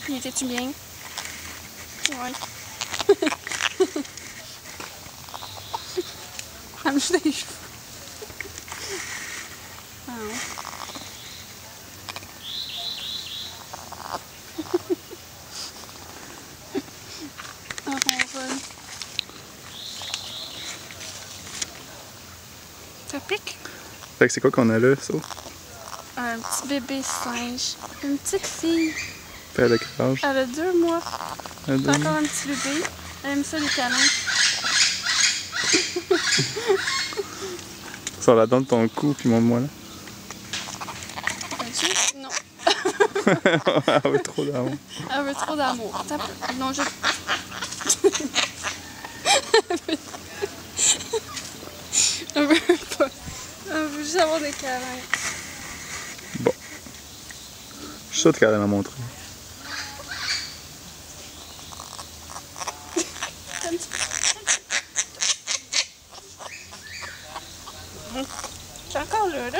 Il était-tu bien? Ouais. Elle me joue des cheveux. Ah ouais. Un ronronne. Ça pique? Fait que c'est quoi qu'on a là, ça? Un petit bébé singe. Une petite fille. Elle a quel âge? Elle a 2 mois. Elle a 2 C'est encore mois. un petit bébé. Elle aime ça les câlins. Ça la donne ton cou, puis montre-moi là. Vas-tu? Non. Elle veut trop d'amour. Elle veut trop d'amour. Non, je... Elle veut pas. Elle veut juste avoir des câlins. Bon. Je suis sûr qu'elle allait m'en montrer. C'est encore là, là?